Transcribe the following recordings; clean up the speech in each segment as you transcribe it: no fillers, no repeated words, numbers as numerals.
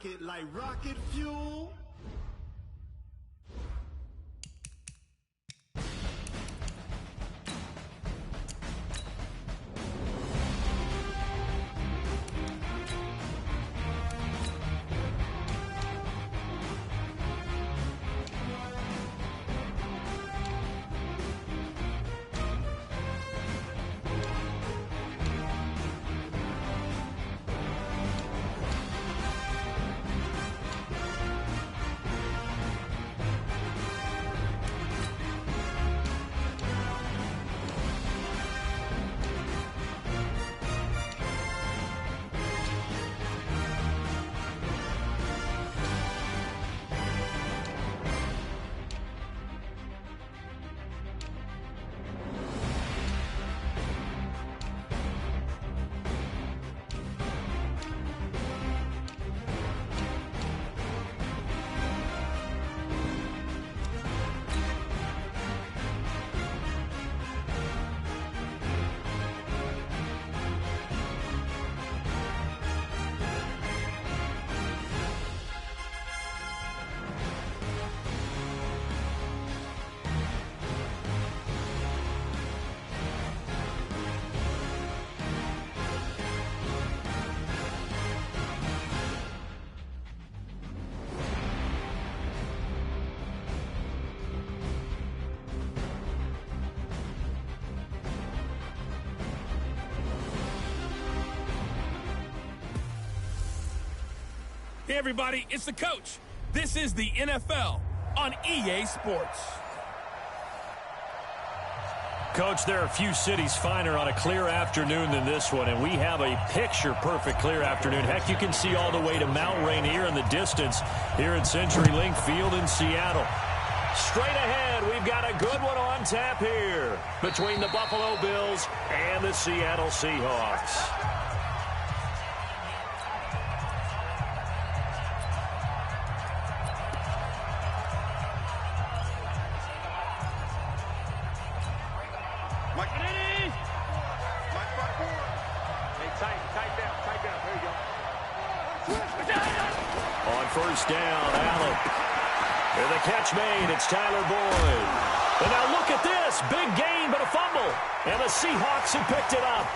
rocket like rocket fuel. Hey everybody, it's the coach. This is the NFL on EA Sports. Coach, there are a few cities finer on a clear afternoon than this one, and we have a picture-perfect clear afternoon. Heck, you can see all the way to Mount Rainier in the distance here at CenturyLink Field in Seattle. Straight ahead, we've got a good one on tap here between the Buffalo Bills and the Seattle Seahawks. First down, Allen. And the catch made, it's Tyler Boyd. And now look at this, big gain but a fumble. And the Seahawks have picked it up.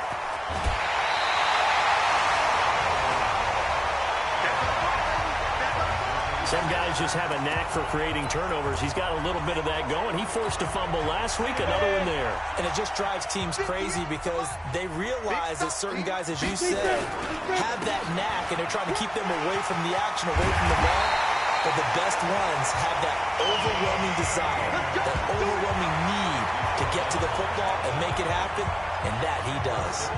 Some guys just have a knack for creating turnovers. He's got a little bit of that going. He forced a fumble last week, another one there. And it just drives teams crazy because they realize that certain guys, as you said, have that knack, and they're trying to keep them away from the action, away from the ball. But the best ones have that overwhelming desire, that overwhelming need to get to the football and make it happen, and that he does.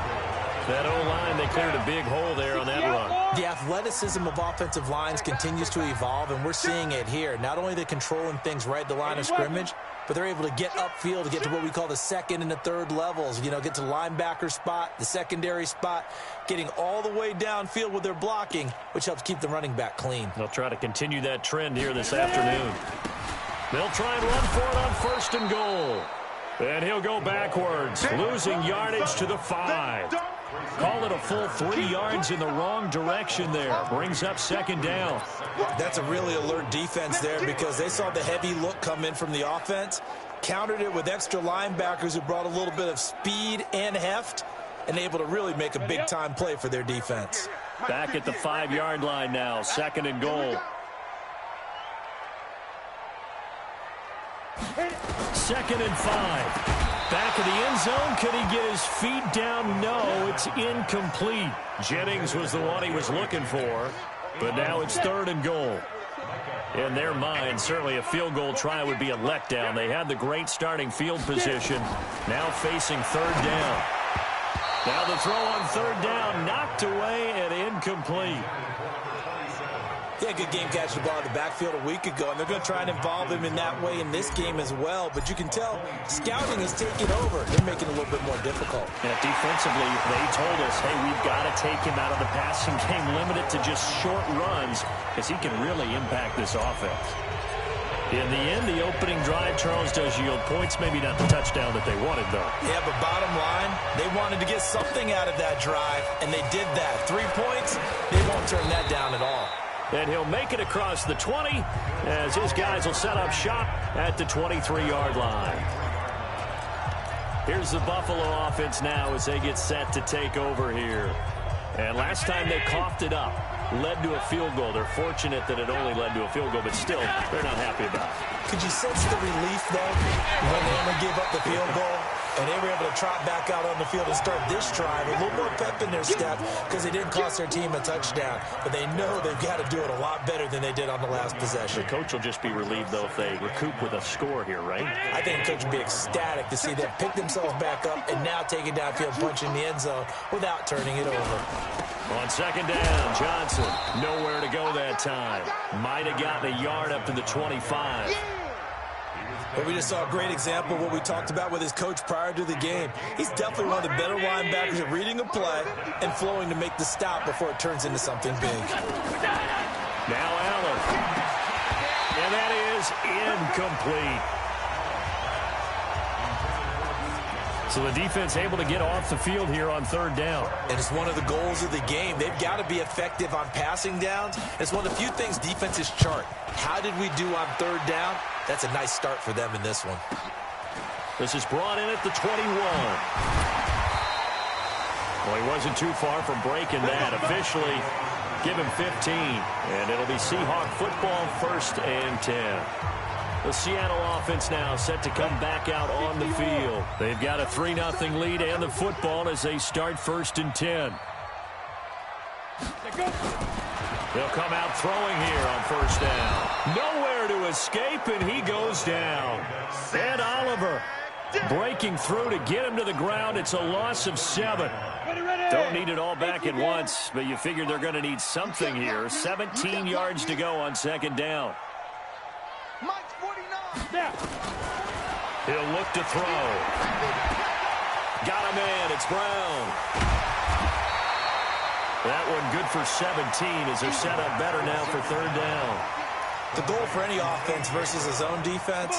That O-line, they cleared a big hole there on that run. The athleticism of offensive lines continues to evolve, and we're seeing it here. Not only are they controlling things right at the line of scrimmage, but they're able to get upfield to get to what we call the second and the third levels. You know, get to the linebacker spot, the secondary spot, getting all the way downfield with their blocking, which helps keep the running back clean. They'll try to continue that trend here this afternoon. They'll try and run for it on first and goal. And he'll go backwards, losing yardage to the 5. Call it a full 3 yards in the wrong direction there. Brings up second down. That's a really alert defense there because they saw the heavy look come in from the offense, countered it with extra linebackers who brought a little bit of speed and heft, and able to really make a big-time play for their defense. Back at the 5-yard line now, second and goal. Second and 5. Back of the end zone. Could he get his feet down? No, it's incomplete. Jennings was the one he was looking for, but now it's third and goal. In their mind, certainly a field goal try would be a letdown. They had the great starting field position, now facing third down. Now the throw on third down, knocked away and incomplete. Yeah, good game catching the ball in the backfield a week ago, and they're going to try and involve him in that way in this game as well. But you can tell scouting is taking over. They're making it a little bit more difficult. Yeah, defensively, they told us, hey, we've got to take him out of the passing game, limit it to just short runs, because he can really impact this offense. In the end, the opening drive, Charles, does yield points. Maybe not the touchdown that they wanted, though. Yeah, but bottom line, they wanted to get something out of that drive, and they did that. 3 points, they won't turn that down at all. And he'll make it across the 20 as his guys will set up shop at the 23-yard line. Here's the Buffalo offense now as they get set to take over here. And last time they coughed it up, led to a field goal. They're fortunate that it only led to a field goal, but still, they're not happy about it. Could you sense the relief, though, when they only gave up the field goal? And they were able to trot back out on the field and start this drive. A little more pep in their step because they didn't cost their team a touchdown. But they know they've got to do it a lot better than they did on the last possession. The coach will just be relieved, though, if they recoup with a score here, right? I think the coach would be ecstatic to see them pick themselves back up and now take it downfield, punch in the end zone without turning it over. On second down, Johnson nowhere to go that time. Might have gotten a yard up to the 25. But we just saw a great example of what we talked about with his coach prior to the game. He's definitely one of the better linebackers at reading a play and flowing to make the stop before it turns into something big. Now Allen. And that is incomplete. So the defense able to get off the field here on third down. And it's one of the goals of the game. They've got to be effective on passing downs. It's one of the few things defenses chart. How did we do on third down? That's a nice start for them in this one. This is brought in at the 21. Well, he wasn't too far from breaking that. Officially, give him 15. And it'll be Seahawk football, 1st and 10. The Seattle offense now set to come back out on the field. They've got a 3-0 lead and the football as they start 1st and 10. They'll come out throwing here on 1st down. Nowhere to escape, and he goes down. And Oliver breaking through to get him to the ground. It's a loss of 7. Don't need it all back at once, but you figure they're going to need something here. 17 yards to go on 2nd down. He'll look to throw. Got a man. It's Brown. That one good for 17 as they're set up better now for 3rd down. The goal for any offense versus a zone defense,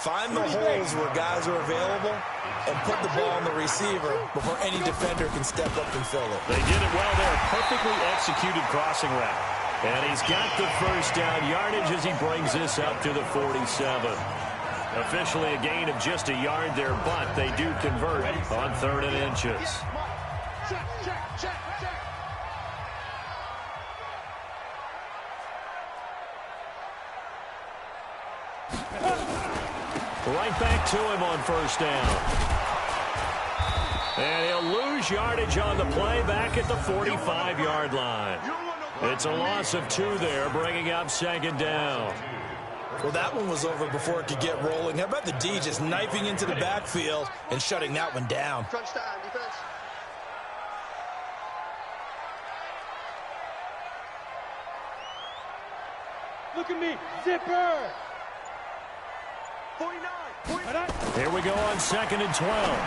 find the holes where guys are available and put the ball on the receiver before any defender can step up and fill it. They did it well there. Perfectly executed crossing route. And he's got the 1st down yardage as he brings this up to the 47. Officially a gain of just a yard there, but they do convert on 3rd and inches. Right back to him on 1st down. And he'll lose yardage on the play back at the 45-yard line. It's a loss of 2 there, bringing up 2nd down. Well, that one was over before it could get rolling. How about the D just knifing into the backfield and shutting that one down? Crunch time, defense. Look at me, zipper. 49. Here we go on 2nd and 12.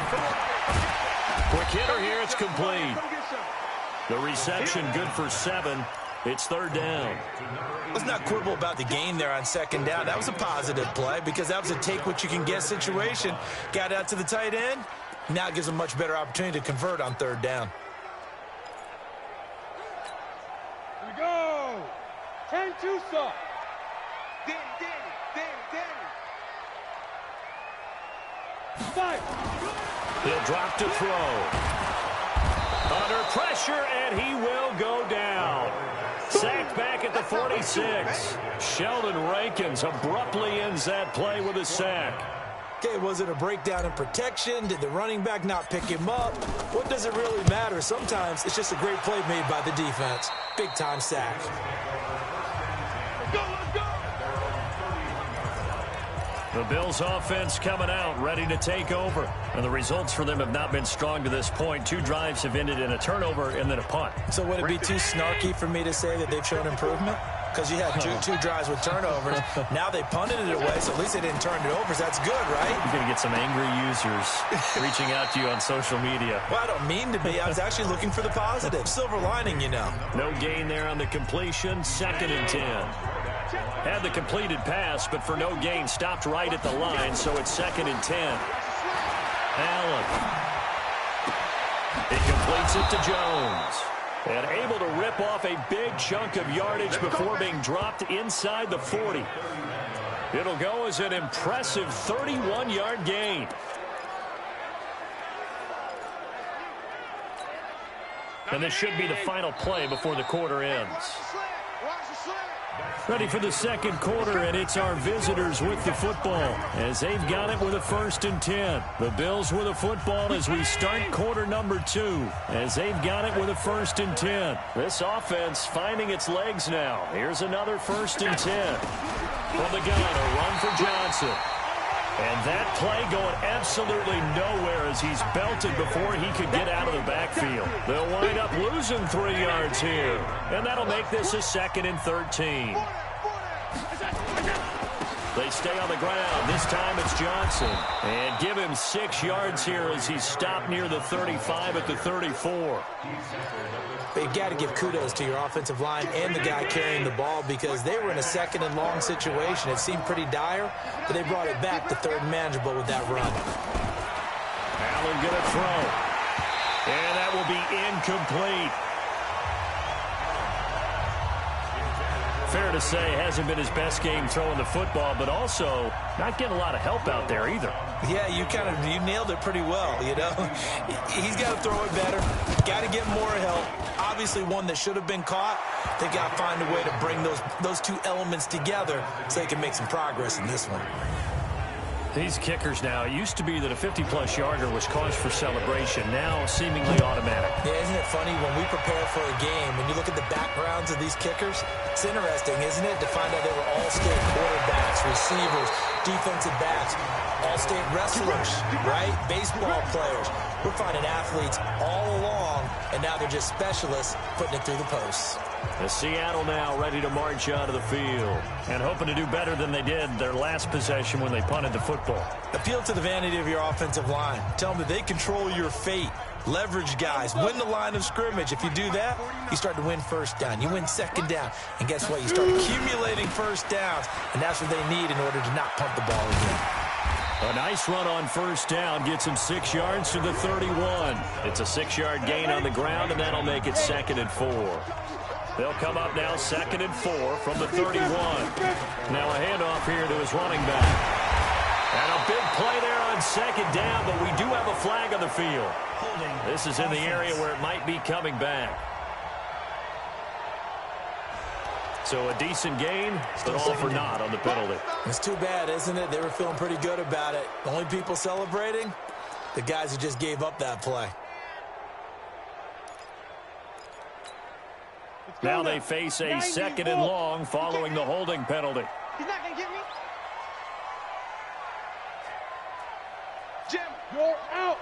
Quick hitter here, it's complete. The reception good for 7. It's 3rd down. Let's not quibble about the gain there on 2nd down. That was a positive play because that was a take-what-you-can-get situation. Got out to the tight end. Now it gives a much better opportunity to convert on 3rd down. Here we go. 10 Tucson. Danny. 5. He'll drop to throw. Under pressure, and he will go down. Sacked back at the 46. Sheldon Rankins abruptly ends that play with a sack. Okay, was it a breakdown in protection? Did the running back not pick him up? What does it really matter? Sometimes it's just a great play made by the defense. Big-time sack. Let's go. The Bills offense coming out, ready to take over. And the results for them have not been strong to this point. 2 drives have ended in a turnover and then a punt. So would it be too snarky for me to say that they've shown improvement? Because you had two drives with turnovers. Now they punted it away, so at least they didn't turn it over. So that's good, right? You're going to get some angry users reaching out to you on social media. Well, I don't mean to be. I was actually looking for the positive. Silver lining, you know. No gain there on the completion. 2nd and 10. Had the completed pass, but for no gain, stopped right at the line, so it's 2nd and 10. Allen. It completes it to Jones. And able to rip off a big chunk of yardage before being dropped inside the 40. It'll go as an impressive 31-yard gain. And this should be the final play before the quarter ends. Ready for the second quarter, and it's our visitors with the football as they've got it with a 1st and 10. The Bills with the football as we start quarter number 2 as they've got it with a 1st and 10. This offense finding its legs now. Here's another 1st and 10. From the gun, a run for Johnson. And that play going absolutely nowhere as he's belted before he could get out of the backfield. They'll wind up losing 3 yards here. And that'll make this a 2nd and 13. They stay on the ground. This time it's Johnson. And give him 6 yards here as he's stopped near the 35 at the 34. You've got to give kudos to your offensive line and the guy carrying the ball because they were in a 2nd and long situation. It seemed pretty dire, but they brought it back to 3rd and manageable with that run. Allen going to throw. And that will be incomplete. Fair to say, hasn't been his best game throwing the football, but also not getting a lot of help out there either. Yeah, you nailed it pretty well, you know. He's got to throw it better. Got to get more help. Obviously one that should have been caught. They got to find a way to bring those 2 elements together so they can make some progress in this one. These kickers now, it used to be that a 50-plus yarder was cause for celebration, now seemingly automatic. Yeah, isn't it funny when we prepare for a game, when you look at the backgrounds of these kickers, it's interesting, isn't it, to find out they were all-state quarterbacks, receivers, defensive backs, all-state wrestlers, right? Baseball players. We're finding athletes all along, and now they're just specialists putting it through the posts. The Seattle now ready to march out of the field and hoping to do better than they did their last possession when they punted the football. Appeal to the vanity of your offensive line. Tell them that they control your fate. Leverage guys. Win the line of scrimmage. If you do that, you start to win 1st down. You win 2nd down. And guess what? You start accumulating 1st downs. And that's what they need in order to not punt the ball again. A nice run on 1st down gets him 6 yards to the 31. It's a 6-yard gain on the ground, and that'll make it 2nd and 4. They'll come up now 2nd and 4 from the 31. Now a handoff here to his running back. And a big play there on 2nd down, but we do have a flag on the field. This is in the area where it might be coming back. So a decent gain, but all for naught on the penalty. It's too bad, isn't it? They were feeling pretty good about it. The only people celebrating, the guys who just gave up that play. Now they face a 2nd and long following the holding penalty. He's not going to get me. Jim, You're out.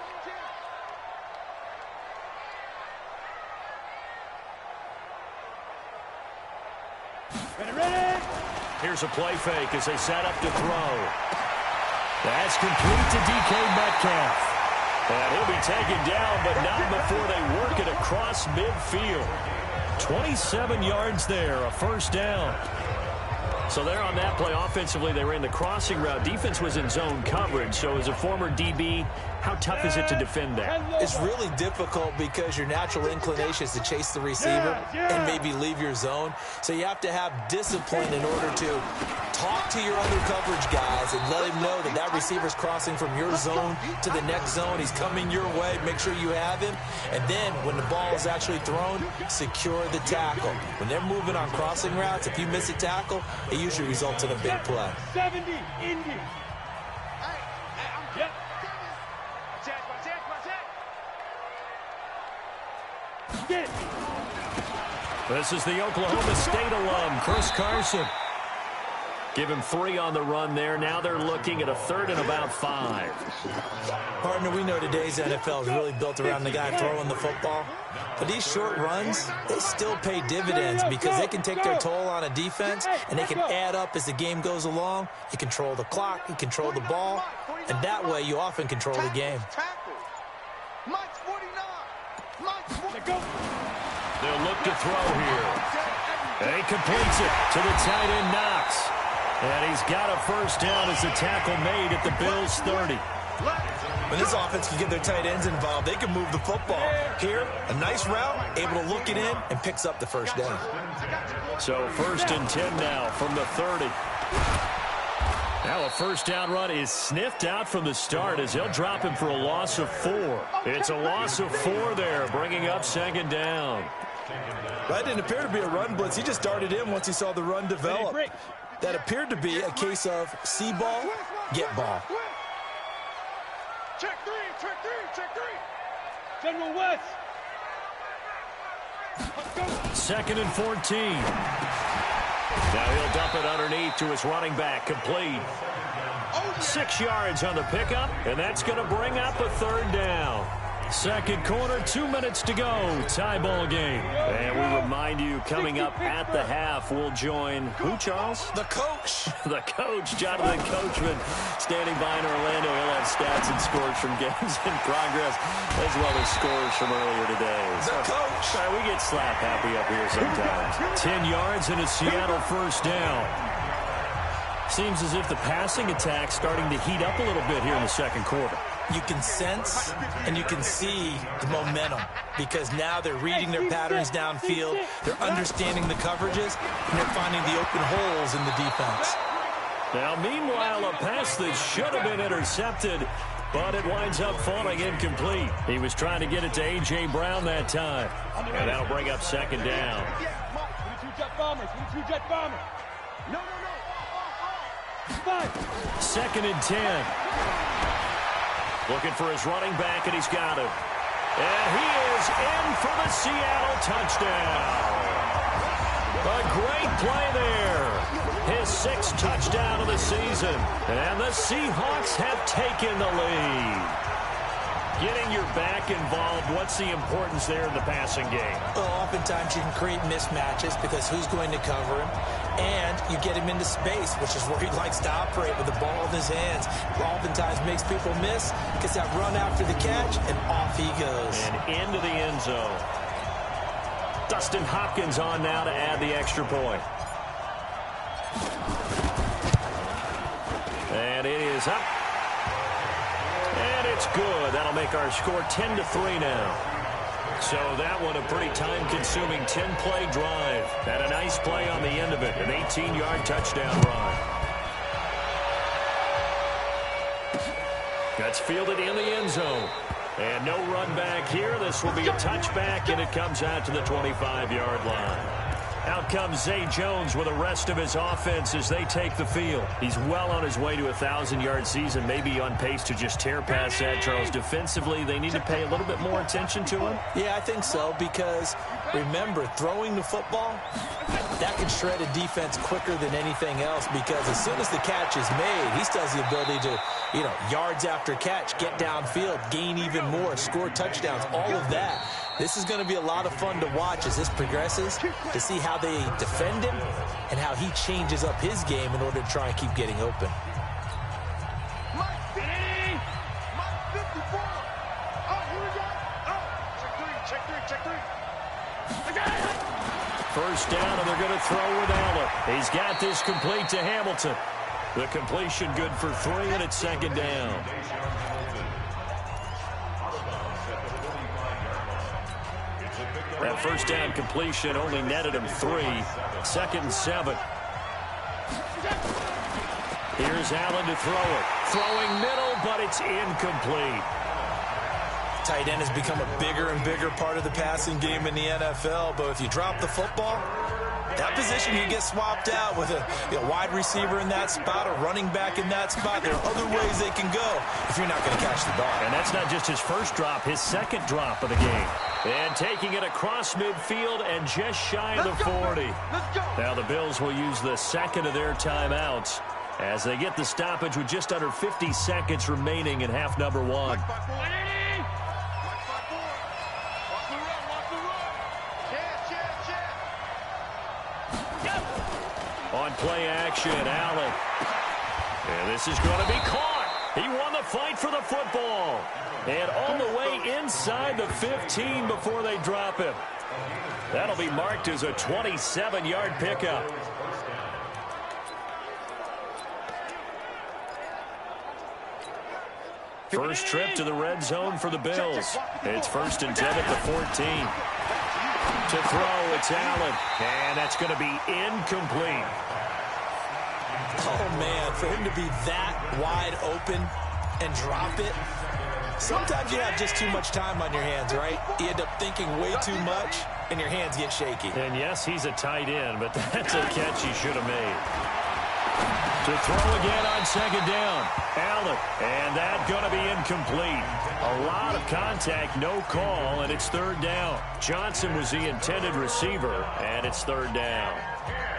Ready? Here's a play fake as they set up to throw. That's complete to DK Metcalf. And he'll be taken down, but not before they work it across midfield. 27 yards there, a 1st down. So there on that play, offensively, they ran the crossing route. Defense was in zone coverage, so as a former DB, how tough is it to defend that? It's really difficult because your natural inclination is to chase the receiver and maybe leave your zone. So you have to have discipline in order to talk to your other coverage guys and let him know that that receiver's crossing from your zone to the next zone. He's coming your way. Make sure you have him. And then when the ball is actually thrown, secure the tackle. When they're moving on crossing routes, if you miss a tackle, it usually results in a big play. 70, Indy. Yep. Get it. This is the Oklahoma State alum, Chris Carson. Give him 3 on the run there. Now they're looking at a 3rd and about 5. Partner, we know today's NFL is really built around the guy throwing the football. But these short runs, they still pay dividends because they can take their toll on a defense and they can add up as the game goes along. You control the clock, you control the ball, and that way you often control the game. Mike's 49. Mike's 49. They'll look to throw here. And he completes it to the tight end, Knox. And he's got a 1st down as the tackle made at the Bills' 30. When this offense can get their tight ends involved, they can move the football. Here, a nice route, able to look it in, and picks up the first down. So 1st and 10 now from the 30. Now a first down run is sniffed out from the start as they'll drop him for a loss of 4. It's a loss of 4 there, bringing up 2nd down. That didn't appear to be a run blitz. He just darted in once he saw the run develop. That appeared to be a case of see ball, get ball. Check three, check three, check three. General West. 2nd and 14. Now he'll dump it underneath to his running back, complete. 6 yards on the pickup, and that's going to bring up a 3rd down. Second quarter, 2 minutes to go. Tie ball game. And we remind you, coming up at the half, we'll join who, Charles? The coach. The coach, Jonathan Coachman, standing by in Orlando. He'll have stats and scores from games in progress, as well as scores from earlier today. The coach. Sorry, we get slap happy up here sometimes. 10 yards and a Seattle first down. Seems as if the passing attack's starting to heat up a little bit here in the second quarter. You can sense and you can see the momentum because now they're reading their patterns downfield, they're understanding the coverages, and they're finding the open holes in the defense. Now, meanwhile, a pass that should have been intercepted, but it winds up falling incomplete. He was trying to get it to A.J. Brown that time, and that'll bring up 2nd down. 22 jet bombers, 22 jet bombers. No. 2nd and 10. Looking for his running back, and he's got him. And he is in for the Seattle touchdown. A great play there. His 6th touchdown of the season. And the Seahawks have taken the lead. Getting your back involved, what's the importance there in the passing game? Well, oftentimes you can create mismatches because who's going to cover him? And you get him into space, which is where he likes to operate with the ball in his hands. Oftentimes makes people miss, gets that run after the catch, and off he goes. And into the end zone. Dustin Hopkins on now to add the extra point. And it is up. And it's good. That'll make our score 10-3 now. So that one a pretty time-consuming 10-play drive. And a nice play on the end of it. An 18-yard touchdown run. That's fielded in the end zone. And no run back here. This will be a touchback, and it comes out to the 25-yard line. Out comes Zay Jones with the rest of his offense as they take the field. He's well on his way to a 1,000-yard season, maybe on pace to just tear past that, Charles. Defensively, they need to pay a little bit more attention to him. Yeah, I think so, because remember, throwing the football, that can shred a defense quicker than anything else, because as soon as the catch is made, he still has the ability to, yards after catch, get downfield, gain even more, score touchdowns, all of that. This is going to be a lot of fun to watch as this progresses, to see how they defend him and how he changes up his game in order to try and keep getting open. Mike 54. Oh, here we go. Oh, check three. First down, and they're going to throw with Allen. He's got this complete to Hamilton. The completion good for 3, and it's 2nd down. That first down completion only netted him 3. 2nd and 7. Here's Allen to throw it. Throwing middle, but it's incomplete. Tight end has become a bigger and bigger part of the passing game in the NFL, but if you drop the football, that position you get swapped out with a wide receiver in that spot, a running back in that spot. There are other ways they can go if you're not going to catch the ball. And that's not just his first drop, his 2nd drop of the game. And taking it across midfield and just shy of the 40. Now the Bills will use the 2nd of their timeouts as they get the stoppage with just under 50 seconds remaining in half number 1. On play action, Allen. And this is going to be caught. He won the fight for the football. And all the way inside the 15 before they drop him. That'll be marked as a 27-yard pickup. First trip to the red zone for the Bills. It's 1st and 10 at the 14. To throw, it's Allen. And that's going to be incomplete. Oh, man, for him to be that wide open and drop it. Sometimes you have just too much time on your hands, right? You end up thinking way too much, and your hands get shaky. And yes, he's a tight end, but that's a catch he should have made. To throw again on 2nd down. Allen, and that's going to be incomplete. A lot of contact, no call, and it's 3rd down. Johnson was the intended receiver, and it's 3rd down.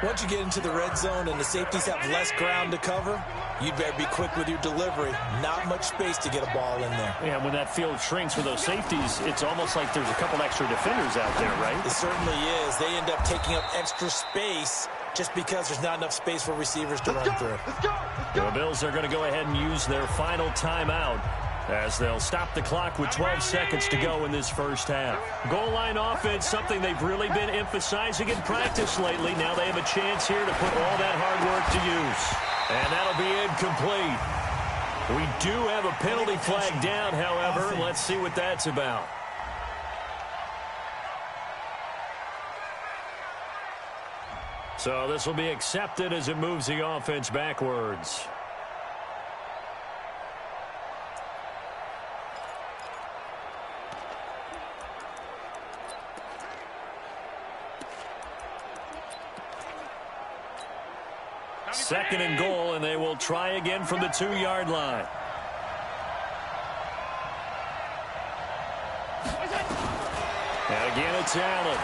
Once you get into the red zone and the safeties have less ground to cover, you'd better be quick with your delivery. Not much space to get a ball in there. Yeah, when that field shrinks with those safeties, it's almost like there's a couple extra defenders out there, right? It certainly is. They end up taking up extra space just because there's not enough space for receivers to run through. The Bills are going to go ahead and use their final timeout as they'll stop the clock with 12 seconds to go in this first half. Goal line offense, something they've really been emphasizing in practice lately. Now they have a chance here to put all that hard work to use. And that'll be incomplete. We do have a penalty flag down, however. Let's see what that's about. So this will be accepted as it moves the offense backwards. Second and goal, and they will try again from the 2-yard line. And again, it's Allen.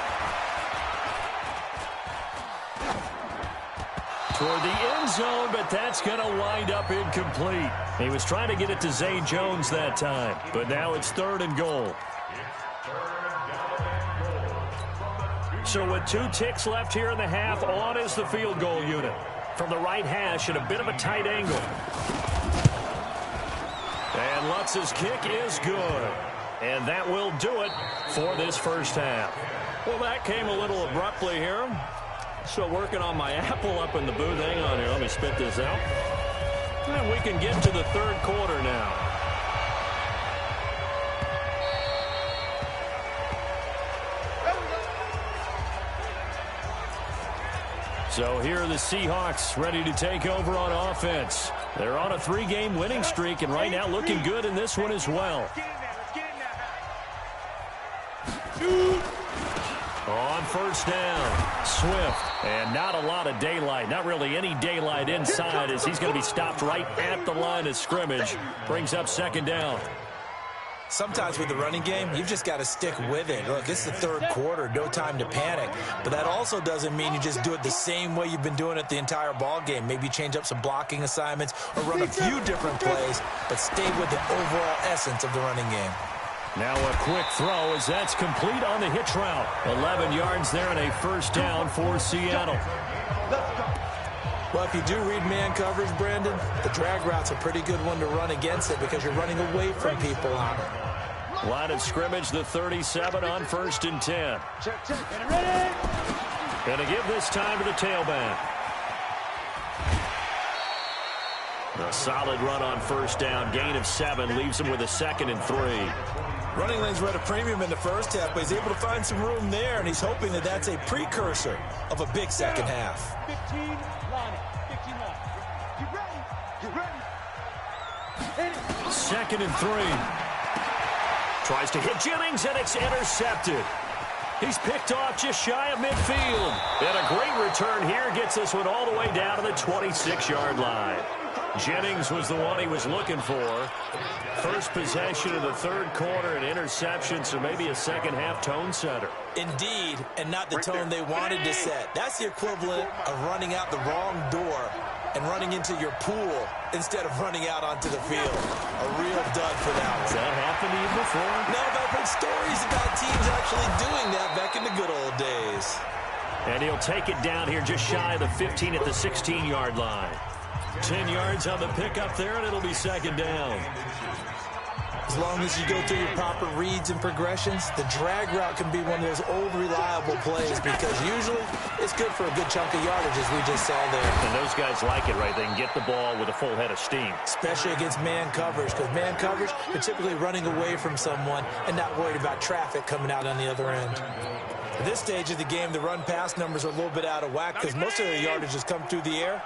Toward the end zone, but that's going to wind up incomplete. He was trying to get it to Zay Jones that time, but now it's 3rd and goal. So with 2 ticks left here in the half, on is the field goal unit. From the right hash at a bit of a tight angle. And Lutz's kick is good. And that will do it for this first half. Well, that came a little abruptly here. So working on my apple up in the booth. Hang on here. Let me spit this out. And we can get to the 3rd quarter now. So here are the Seahawks ready to take over on offense. They're on a 3-game winning streak, and right now looking good in this one as well. On 1st down, Swift, and not a lot of daylight, not really any daylight inside as he's going to be stopped right at the line of scrimmage. Brings up 2nd down. Sometimes with the running game, you've just got to stick with it. Look, it's the 3rd quarter, no time to panic. But that also doesn't mean you just do it the same way you've been doing it the entire ball game. Maybe change up some blocking assignments or run a few different plays, but stay with the overall essence of the running game. Now a quick throw as that's complete on the hitch route. 11 yards there and a 1st down for Seattle. Well, if you do read man coverage, Brandon, the drag route's a pretty good one to run against it because you're running away from people on it. Line of scrimmage, the 37 on 1st and 10. Going to give this time to the tailback. A solid run on 1st down. Gain of 7 leaves him with a 2nd and 3. Running lanes were at a premium in the first half, but he's able to find some room there, and he's hoping that that's a precursor of a big second half. 15, line it. 15 line. You ready? 2nd and 3. Tries to hit Jennings, and it's intercepted. He's picked off just shy of midfield. And a great return here gets this one all the way down to the 26-yard line. Jennings was the one he was looking for. First possession of the 3rd quarter, an interception, so maybe a second-half tone setter. Indeed, and not the tone they wanted to set. That's the equivalent of running out the wrong door and running into your pool instead of running out onto the field. A real dud for that one. Has that happened to you before? No, but I've heard stories about teams actually doing that back in the good old days. And he'll take it down here just shy of the 15 at the 16-yard line. 10 yards on the pickup there, and it'll be 2nd down. As long as you go through your proper reads and progressions, the drag route can be one of those old reliable plays because usually it's good for a good chunk of yardage, as we just saw there. And those guys like it, right? They can get the ball with a full head of steam. Especially against man coverage, because man coverage, you're typically running away from someone and not worried about traffic coming out on the other end. At this stage of the game, the run-pass numbers are a little bit out of whack because most of the yardage has come through the air.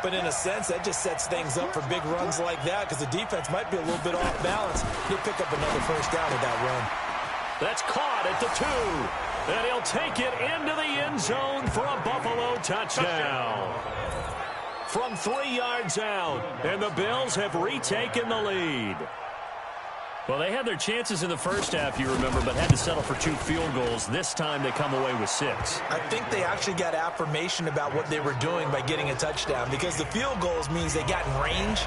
But in a sense, that just sets things up for big runs like that because the defense might be a little bit off balance. He'll pick up another first down with that run. That's caught at the 2. And he'll take it into the end zone for a Buffalo touchdown. From 3 yards out, and the Bills have retaken the lead. Well, they had their chances in the first half, you remember, but had to settle for 2 field goals. This time they come away with 6. I think they actually got affirmation about what they were doing by getting a touchdown because the field goals means they got in range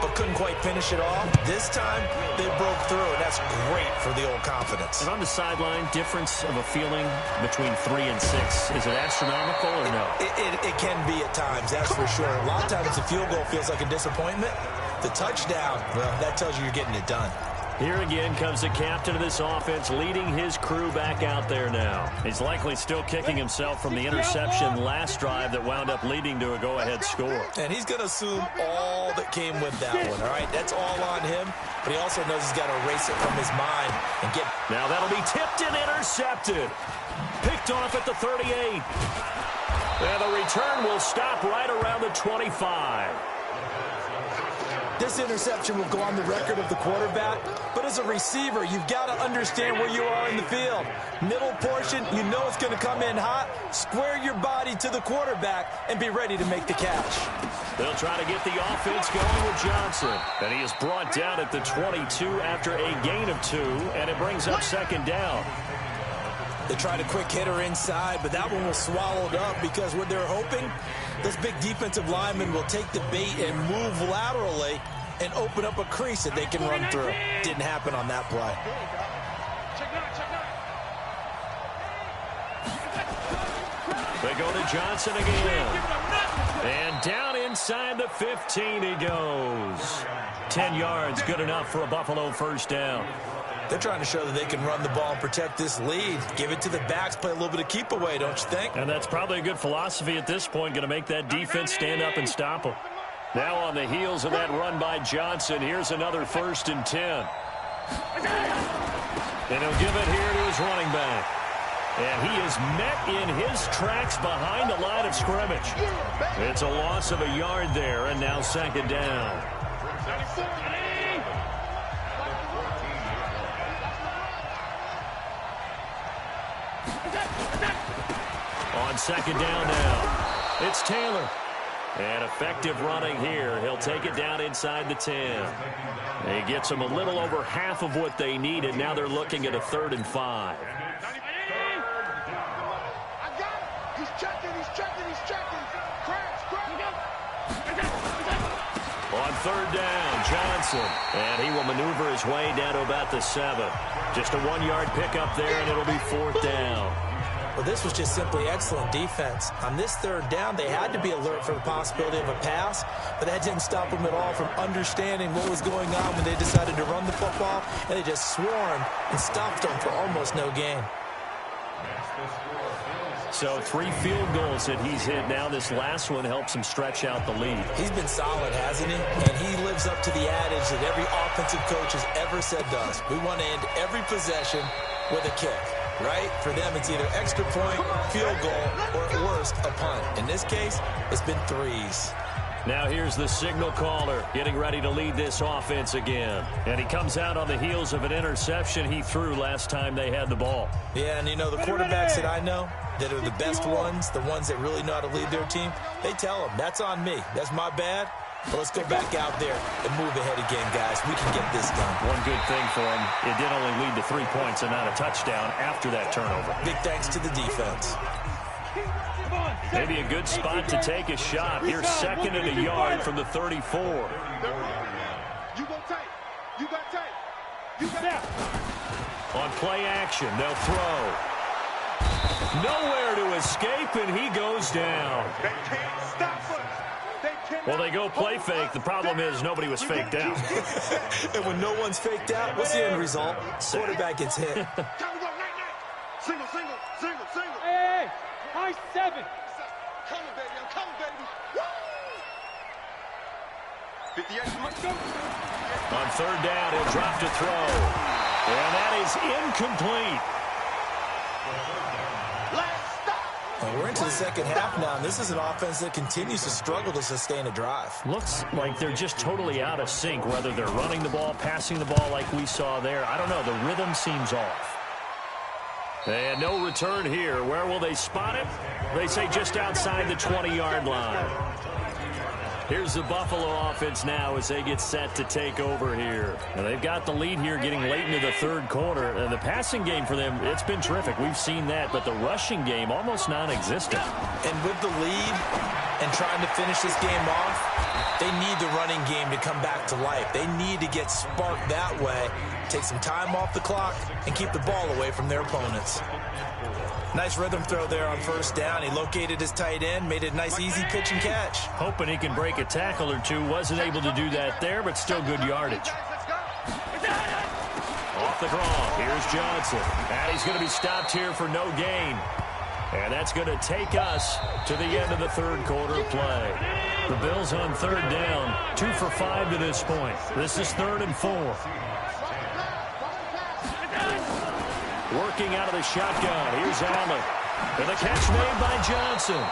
but couldn't quite finish it off. This time they broke through, and that's great for the old confidence. And on the sideline, difference of a feeling between 3 and 6, is it astronomical or no? It can be at times, that's for sure. A lot of times the field goal feels like a disappointment. The touchdown, well, that tells you you're getting it done. Here again comes the captain of this offense, leading his crew back out there now. He's likely still kicking himself from the interception last drive that wound up leading to a go-ahead score. And he's going to assume all that came with that one, all right? That's all on him, but he also knows he's got to erase it from his mind and get... Now that'll be tipped and intercepted. Picked off at the 38. And the return will stop right around the 25. This interception will go on the record of the quarterback, but as a receiver, you've got to understand where you are in the field. Middle portion, you know it's going to come in hot. Square your body to the quarterback and be ready to make the catch. They'll try to get the offense going with Johnson. And he is brought down at the 22 after a gain of 2, and it brings up second down. They tried a quick hitter inside, but that one was swallowed up because what they're hoping, this big defensive lineman will take the bait and move laterally and open up a crease that they can run through. Didn't happen on that play. They go to Johnson again. And down inside the 15 he goes. 10 yards, good enough for a Buffalo first down. They're trying to show that they can run the ball and protect this lead. Give it to the backs, play a little bit of keep away, don't you think? And that's probably a good philosophy at this point, going to make that defense stand up and stop them. Now on the heels of that run by Johnson, here's another 1st and 10. And he'll give it here to his running back. And he is met in his tracks behind the line of scrimmage. It's a loss of a yard there, and now second down. On second down now, it's Taylor. And effective running here. He'll take it down inside the 10. He gets them a little over half of what they needed. Now they're looking at a 3rd and 5. On 3rd down, Johnson. And he will maneuver his way down to about the 7. Just a 1-yard pickup there, and it'll be 4th down. Well, this was just simply excellent defense. On this 3rd down, they had to be alert for the possibility of a pass, but that didn't stop them at all from understanding what was going on when they decided to run the football, and they just swarmed and stopped them for almost no gain. So 3 field goals that he's hit now. This last one helps him stretch out the lead. He's been solid, hasn't he? And he lives up to the adage that every offensive coach has ever said to us. We want to end every possession with a kick. Right? For them, it's either extra point, field goal, or at worst, a punt. In this case, it's been 3s. Now here's the signal caller getting ready to lead this offense again. And he comes out on the heels of an interception he threw last time they had the ball. Yeah, and you know, the quarterbacks that I know that are the best ones, the ones that really know how to lead their team, they tell them, that's on me. That's my bad. But let's go back out there and move ahead again, guys. We can get this done. One good thing for him, it did only lead to 3 points and not a touchdown after that turnover. Big thanks to the defense. Maybe a good spot to take a shot. Here's 2nd and a yard from the 34. You go tight. You got tight. You got out. On play action, they'll throw. Nowhere to escape, and he goes down. They can't stop us. Well, they go play fake. The problem is nobody was faked out. And when no one's faked out, what's the end result? Quarterback gets hit. Time to go, night. Single. Hey, high 7. Coming, baby. I'm coming, baby. Woo! 58. Let's go. On third down, he'll drop to throw. And that is incomplete. Last stop. Well, we're into the second half now, and this is an offense that continues to struggle to sustain a drive. Looks like they're just totally out of sync, whether they're running the ball, passing the ball like we saw there. I don't know. The rhythm seems off. And no return here. Where will they spot it? They say just outside the 20-yard line. Here's the Buffalo offense now as they get set to take over here. And they've got the lead here getting late into the third quarter. And the passing game for them, it's been terrific. We've seen that. But the rushing game, almost non-existent. And with the lead and trying to finish this game off, they need the running game to come back to life. They need to get sparked that way, take some time off the clock, and keep the ball away from their opponents. Nice rhythm throw there on first down. He located his tight end, made it a nice, easy pitch and catch. Hoping he can break a tackle or two. Wasn't able to do that there, but still good yardage. Off the draw. Here's Johnson. And he's going to be stopped here for no gain. And that's going to take us to the end of the third quarter of play. The Bills on third down, 2 for 5 to this point. This is 3rd and 4. Working out of the shotgun. Here's Allen. And the catch made by Johnson.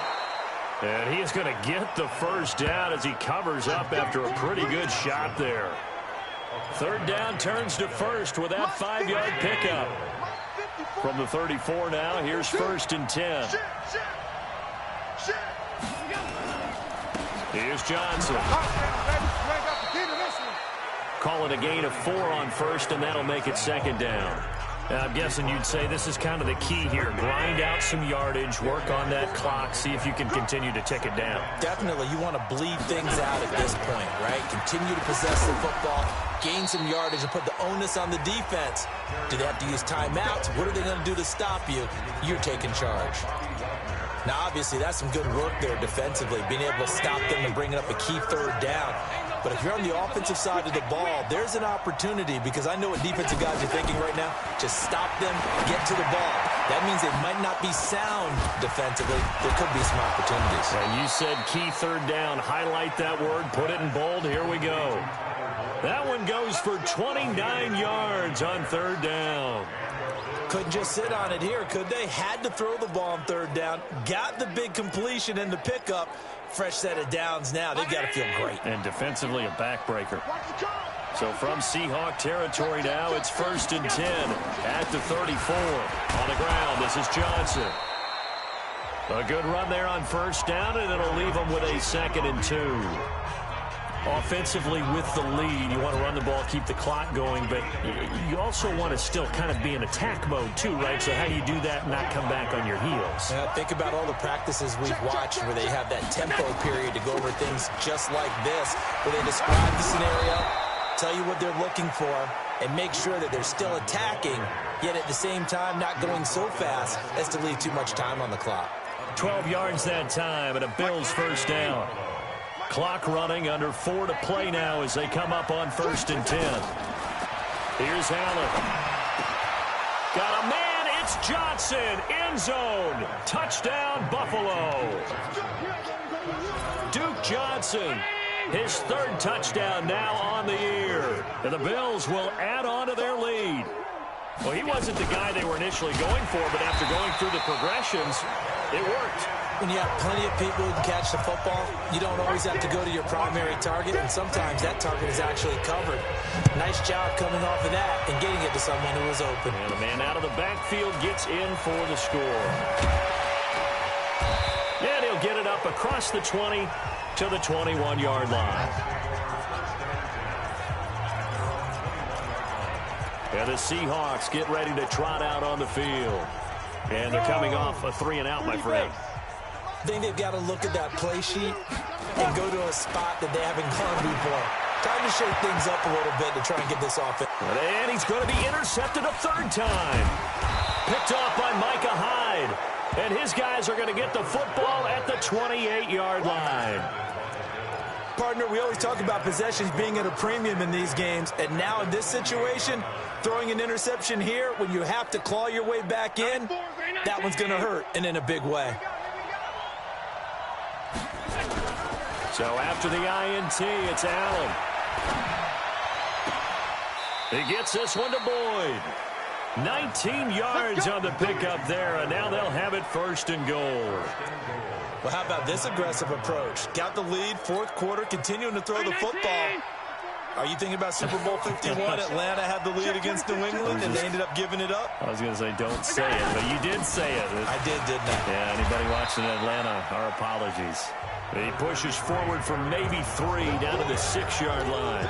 And he is going to get the first down as he covers up after a pretty good shot there. Third down turns to first with that 5-yard pickup. From the 34 now, here's 1st and 10. Here's Johnson. Call it a gain of 4 on first, and that'll make it 2nd down. Now, I'm guessing you'd say this is kind of the key here. Grind out some yardage, work on that clock, see if you can continue to tick it down. Definitely, you want to bleed things out at this point, right? Continue to possess the football, gain some yardage, and put the onus on the defense. Do they have to use timeouts? What are they going to do to stop you? You're taking charge. Now, obviously, that's some good work there defensively, being able to stop them and bringing up a key third down. But if you're on the offensive side of the ball, there's an opportunity, because I know what defensive guys are thinking right now. Just stop them, get to the ball. That means they might not be sound defensively. There could be some opportunities. And you said key third down. Highlight that word. Put it in bold. Here we go. That one goes for 29 yards on third down. Couldn't just sit on it here, could they? Had to throw the ball on third down. Got the big completion in the pickup. Fresh set of downs now. They've got to feel great. And defensively, a backbreaker. So from Seahawk territory now, it's 1st and 10 at the 34. On the ground, this is Johnson. A good run there on first down, and it'll leave them with a 2nd and 2. Offensively with the lead, you want to run the ball, keep the clock going, but you also want to still kind of be in attack mode too, right? So how do you do that and not come back on your heels? Yeah, think about all the practices we've watched where they have that tempo period to go over things just like this, where they describe the scenario, tell you what they're looking for, and make sure that they're still attacking, yet at the same time not going so fast as to leave too much time on the clock. 12 yards that time, and a Bills first down. Clock running, under 4 to play now as they come up on 1st and 10. Here's Allen. Got a man, it's Johnson, end zone. Touchdown, Buffalo. Duke Johnson, his 3rd touchdown now on the year. And the Bills will add on to their lead. Well, he wasn't the guy they were initially going for, but after going through the progressions, it worked. When you have plenty of people who can catch the football, you don't always have to go to your primary target, and sometimes that target is actually covered. Nice job coming off of that and getting it to someone who was open. And the man out of the backfield gets in for the score. And he'll get it up across the 20 to the 21-yard line. And the Seahawks get ready to trot out on the field. And they're coming off a 3-and-out, my friend. I think they've got to look at that play sheet and go to a spot that they haven't gone before. Time to shake things up a little bit to try and get this offense. And he's going to be intercepted a 3rd time. Picked off by Micah Hyde. And his guys are going to get the football at the 28-yard line. partner, we always talk about possessions being at a premium in these games, and now in this situation, throwing an interception here when you have to claw your way back in, that one's going to hurt, and in a big way. So after the INT, it's Allen. He gets this one to Boyd. 19 yards on the pickup there, and now they'll have it 1st and goal. Well, how about this aggressive approach? Got the lead, 4th quarter, continuing to throw the football. Are you thinking about Super Bowl 51? Atlanta had the lead against New England, and they ended up giving it up? I was going to say don't say it, but you did say it. I did, didn't I? Yeah, anybody watching Atlanta, our apologies. He pushes forward from maybe 3 down to the 6-yard line.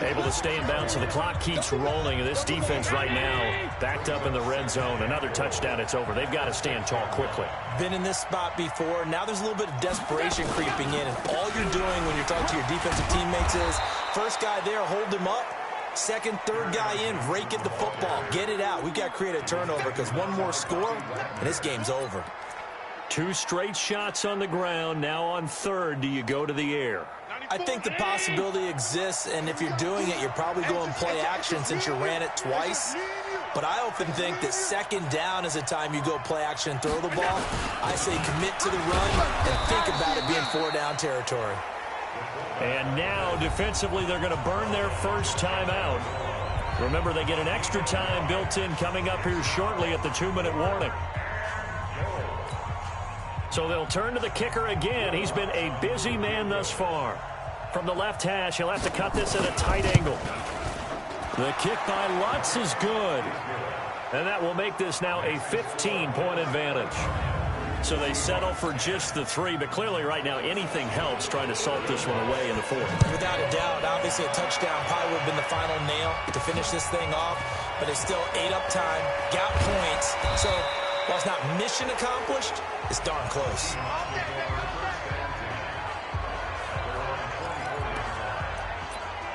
Able to stay in bounds, so the clock keeps rolling. And this defense right now backed up in the red zone. Another touchdown, it's over. They've got to stand tall quickly. Been in this spot before. Now there's a little bit of desperation creeping in. And all you're doing when you're talking to your defensive teammates is, first guy there, hold him up. Second, third guy in, rake at the football. Get it out. We've got to create a turnover because one more score, and this game's over. 2 straight shots on the ground. Now on 3rd, do you go to the air? I think the possibility exists, and if you're doing it, you're probably going play action since you ran it twice. But I often think that 2nd down is the time you go play action and throw the ball. I say commit to the run and think about it being 4-down territory. And now, defensively, they're going to burn their first timeout. Remember, they get an extra time built in coming up here shortly at the 2-minute warning. So they'll turn to the kicker again. He's been a busy man thus far. From the left hash, he'll have to cut this at a tight angle. The kick by Lutz is good. And that will make this now a 15-point advantage. So they settle for just the 3, but clearly right now anything helps trying to salt this one away in the 4th. Without a doubt, obviously a touchdown probably would have been the final nail to finish this thing off, but it's still 8 up time, got points. So while it's not mission accomplished, it's darn close.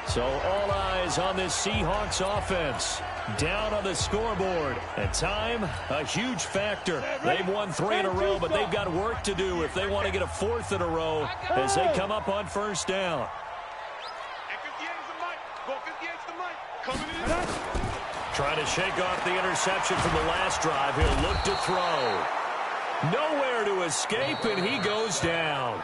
So all eyes on this Seahawks offense. Down on the scoreboard. And time, a huge factor. They've won 3 in a row, but they've got work to do if they want to get a 4th in a row as they come up on 1st down. Trying to shake off the interception from the last drive. He'll look to throw. Nowhere to escape, and he goes down.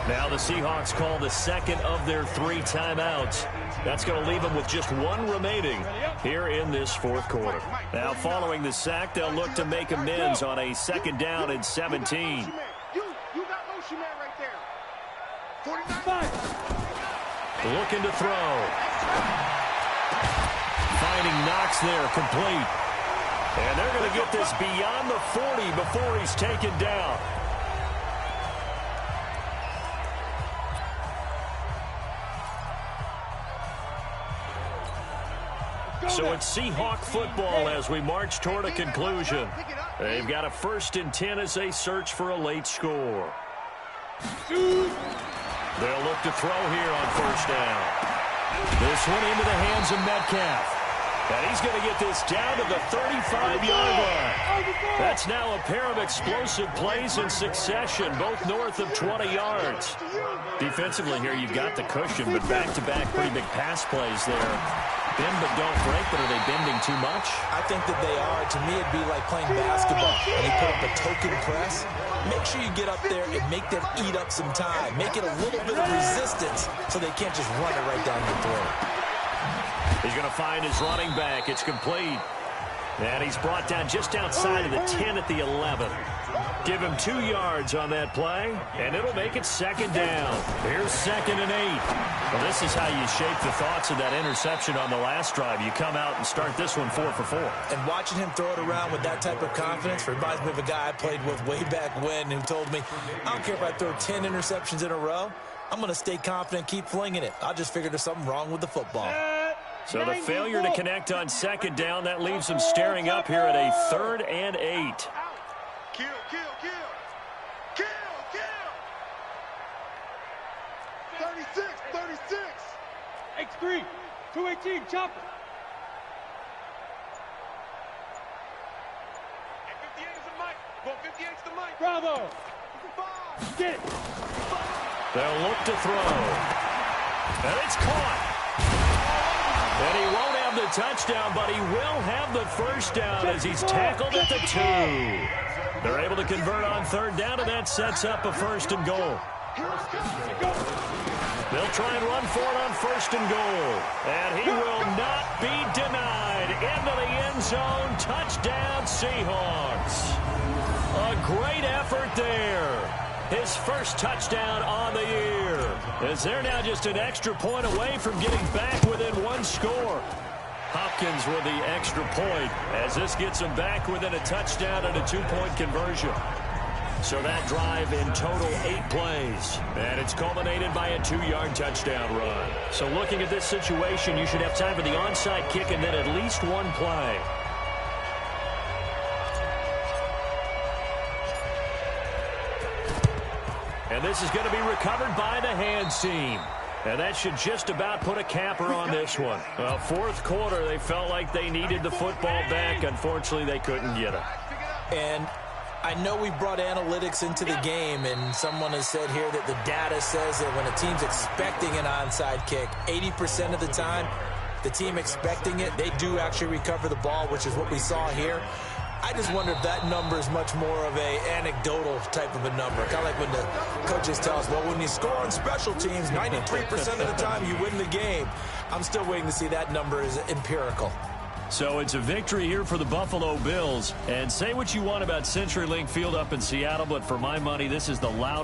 Now the Seahawks call the 2nd of their 3 timeouts. That's going to leave them with just 1 remaining here in this 4th quarter. Now following the sack, they'll look to make amends on a 2nd down and 17. You got motion man right there. 49. Looking to throw. Finding Knox there, complete. And they're going to get this beyond the 40 before he's taken down. So it's Seahawk football as we march toward a conclusion. They've got a 1st and 10 as they search for a late score. They'll look to throw here on 1st down. This one into the hands of Metcalf. And he's going to get this down to the 35-yard line. That's now a pair of explosive plays in succession, both north of 20 yards. Defensively here, you've got the cushion, but back-to-back pretty big pass plays there. Bend but don't break, but are they bending too much? I think that they are. To me, it'd be like playing basketball. And you put up a token press. Make sure you get up there and make them eat up some time. Make it a little bit of resistance so they can't just run it right down your throat. He's going to find his running back. It's complete. And he's brought down just outside of the 10 at the 11. Give him 2 yards on that play, and it'll make it 2nd down. Here's 2nd and 8. Well, this is how you shape the thoughts of that interception on the last drive. You come out and start this one 4 for 4. And watching him throw it around with that type of confidence reminds me of a guy I played with way back when who told me, I don't care if I throw 10 interceptions in a row. I'm going to stay confident, keep flinging it. I just figured there's something wrong with the football. So the failure to connect on 2nd down, that leaves them staring up here at a 3rd and 8. Kill. Kill. 36. X3, 218, chopper. And 58 is the mic. Well, 58's the mic. Bravo. Five. Get it. They'll look to throw. And it's caught. And he won't have the touchdown, but he will have the first down as he's tackled at the 2. They're able to convert on third down, and that sets up a 1st and goal. They'll try and run for it on 1st and goal. And he will not be denied. Into the end zone. Touchdown, Seahawks. A great effort there. His first touchdown on the year. As they're now just an extra point away from getting back within 1 score. Hopkins with the extra point as this gets them back within a touchdown and a 2-point conversion. So that drive in total 8 plays. And it's culminated by a 2-yard touchdown run. So looking at this situation, you should have time for the onside kick and then at least 1 play. And this is going to be recovered by the hands team. And that should just about put a capper on this one. Well, 4th quarter, they felt like they needed the football back. Unfortunately, they couldn't get it. And I know we brought analytics into the game, and someone has said here that the data says that when a team's expecting an onside kick, 80% of the time, the team expecting it, they do actually recover the ball, which is what we saw here. I just wonder if that number is much more of a anecdotal type of a number. Kind of like when the coaches tell us, well, when you score on special teams, 93% of the time you win the game. I'm still waiting to see that number is empirical. So it's a victory here for the Buffalo Bills. And say what you want about CenturyLink Field up in Seattle, but for my money, this is the loudest